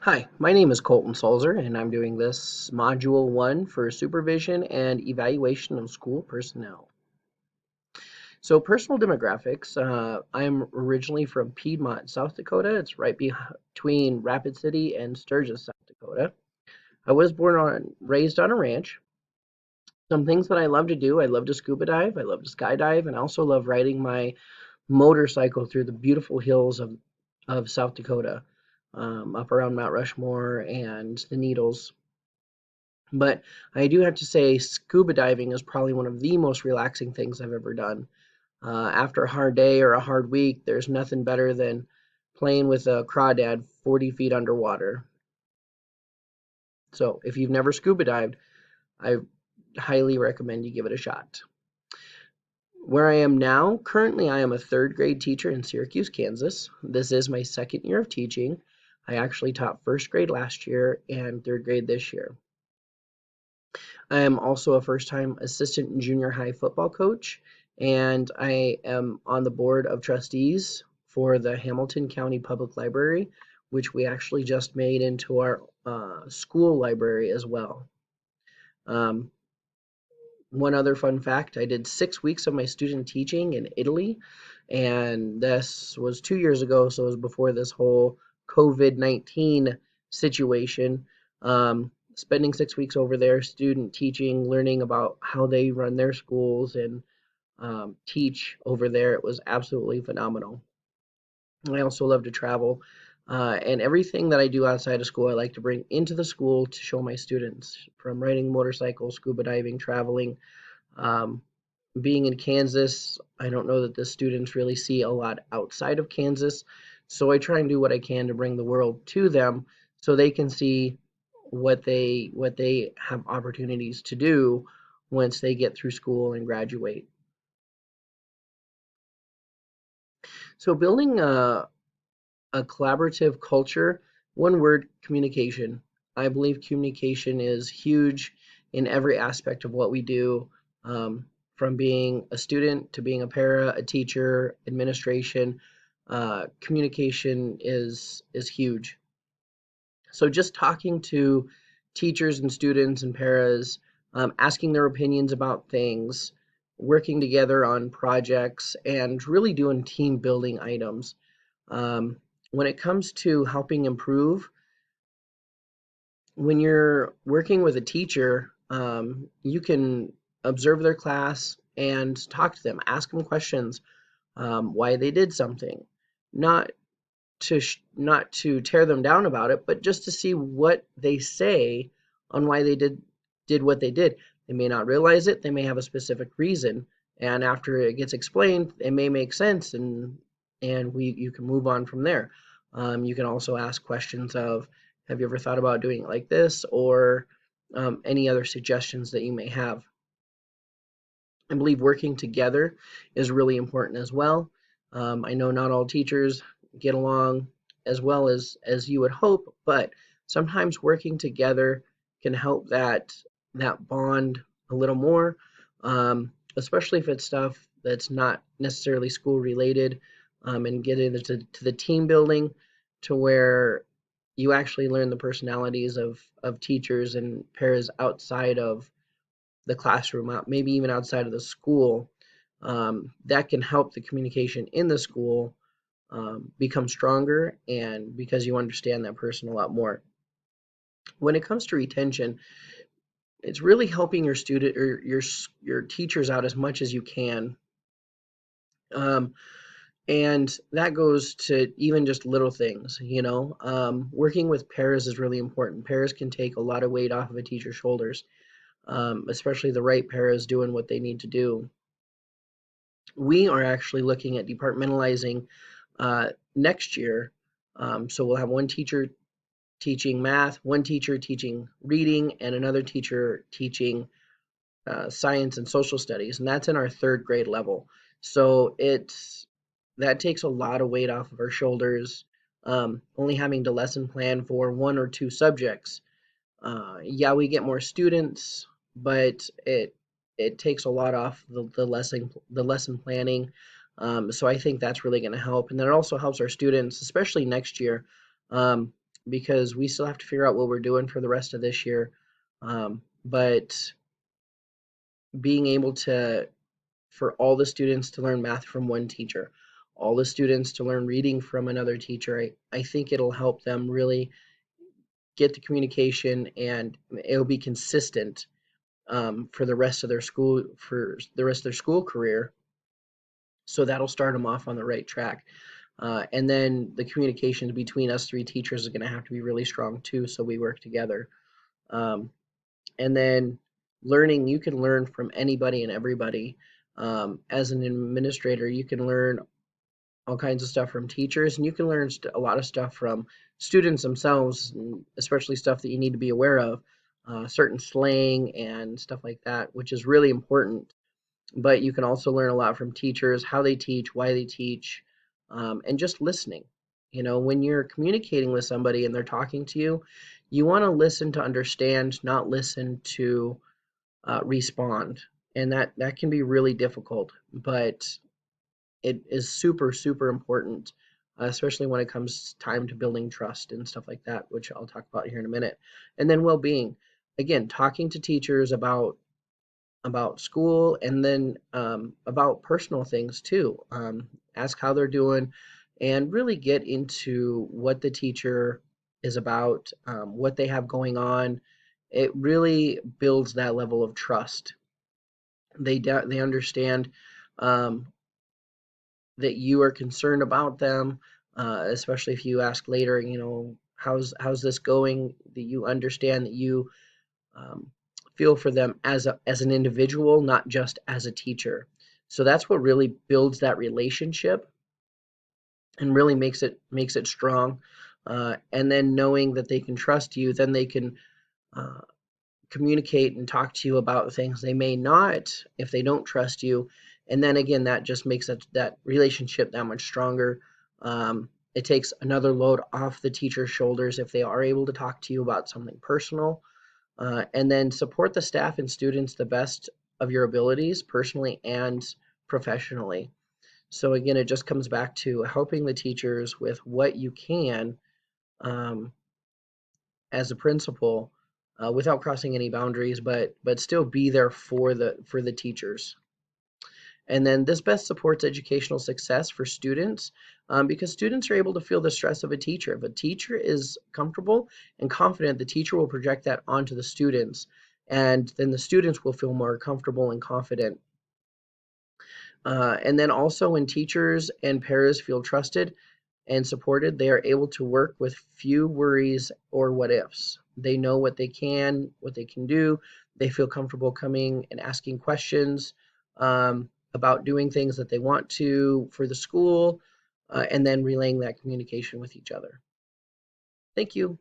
Hi, my name is Colton Sulzer, and I'm doing this Module 1 for Supervision and Evaluation of School Personnel. So, personal demographics. I'm originally from Piedmont, South Dakota. It's right between Rapid City and Sturgis, South Dakota. I was raised on a ranch. Some things that I love to do, I love to scuba dive, I love to skydive, and I also love riding my motorcycle through the beautiful hills of South Dakota, up around Mount Rushmore and the Needles. But I do have to say, scuba diving is probably one of the most relaxing things I've ever done. After a hard day or a hard week, there's nothing better than playing with a crawdad 40 feet underwater. So if you've never scuba dived, I highly recommend you give it a shot. Where I am now, currently I am a third grade teacher in Syracuse, Kansas. This is my second year of teaching. I actually taught first grade last year and third grade this year. I am also a first-time assistant junior high football coach, and I am on the board of trustees for the Hamilton County Public Library, which we actually just made into our school library as well. Um, One other fun fact, I did 6 weeks of my student teaching in Italy, and this was 2 years ago, so it was before this whole COVID-19 situation. Spending 6 weeks over there, student teaching, learning about how they run their schools and teach over there, it was absolutely phenomenal. I also love to travel, and everything that I do outside of school, I like to bring into the school to show my students, from riding motorcycles, scuba diving, traveling. Um, Being in Kansas, I don't know that the students really see a lot outside of Kansas, so I try and do what I can to bring the world to them so they can see what they have opportunities to do once they get through school and graduate. So building a collaborative culture, one word, communication. I believe communication is huge in every aspect of what we do, from being a student to being a para, a teacher, administration. Communication is huge. So just talking to teachers and students and paras, asking their opinions about things, working together on projects, and really doing team building items. When it comes to helping improve, when you're working with a teacher, you can observe their class and talk to them, ask them questions, why they did something, not not to tear them down about it, but just to see what they say on why they did what they did. They may not realize it, they may have a specific reason, and after it gets explained, it may make sense, and we you can move on from there. You can also ask questions of, have you ever thought about doing it like this, or any other suggestions that you may have. I believe working together is really important as well. I know not all teachers get along as well as you would hope, but sometimes working together can help that bond a little more, especially if it's stuff that's not necessarily school related, and get into to the team building to where you actually learn the personalities of teachers and pairs outside of the classroom, out maybe even outside of the school, that can help the communication in the school become stronger, and because you understand that person a lot more. When it comes to retention, it's really helping your student or your teachers out as much as you can. Um, and that goes to even just little things, working with pairs is really important. Pairs can take a lot of weight off of a teacher's shoulders, especially the right pairs doing what they need to do. We are actually looking at departmentalizing next year. So we'll have one teacher teaching math, one teacher teaching reading, and another teacher teaching science and social studies, and that's in our third grade level. So that takes a lot of weight off of our shoulders. Only having to lesson plan for one or two subjects. Yeah, we get more students, but it takes a lot off the lesson planning. So I think that's really going to help, and then it also helps our students, especially next year. Um, because we still have to figure out what we're doing for the rest of this year. But being able to, for all the students to learn math from one teacher, all the students to learn reading from another teacher, I think it'll help them really get the communication, and it'll be consistent for the rest of their school career. So that'll start them off on the right track. And then the communication between us three teachers is going to have to be really strong too, so we work together. Um, and then learning, you can learn from anybody and everybody. As an administrator, you can learn all kinds of stuff from teachers, and you can learn a lot of stuff from students themselves, especially stuff that you need to be aware of, certain slang and stuff like that, which is really important. But you can also learn a lot from teachers, how they teach, why they teach, and just listening. When you're communicating with somebody and they're talking to you, you want to listen to understand, not listen to respond. And that can be really difficult, but it is super, super important, especially when it comes time to building trust and stuff like that, which I'll talk about here in a minute. And then well-being. Again, talking to teachers about school, and then about personal things too. Ask how they're doing, and really get into what the teacher is about, what they have going on. It really builds that level of trust. They understand um, that you are concerned about them, especially if you ask later, how's this going? That you understand, that you um, feel for them as an individual, not just as a teacher. So that's what really builds that relationship and really makes it strong. And then knowing that they can trust you, then they can uh, communicate and talk to you about things they may not if they don't trust you. And then again, that just makes that relationship that much stronger. It takes another load off the teacher's shoulders if they are able to talk to you about something personal. And then support the staff and students the best of your abilities, personally and professionally. So again, it just comes back to helping the teachers with what you can, um, as a principal, without crossing any boundaries, but still be there for the teachers. And then this best supports educational success for students, because students are able to feel the stress of a teacher. If a teacher is comfortable and confident, the teacher will project that onto the students, and then the students will feel more comfortable and confident. And then also, when teachers and paras feel trusted and supported, they are able to work with few worries or what ifs. They know what they can do. They feel comfortable coming and asking questions about doing things that they want to for the school, and then relaying that communication with each other. Thank you.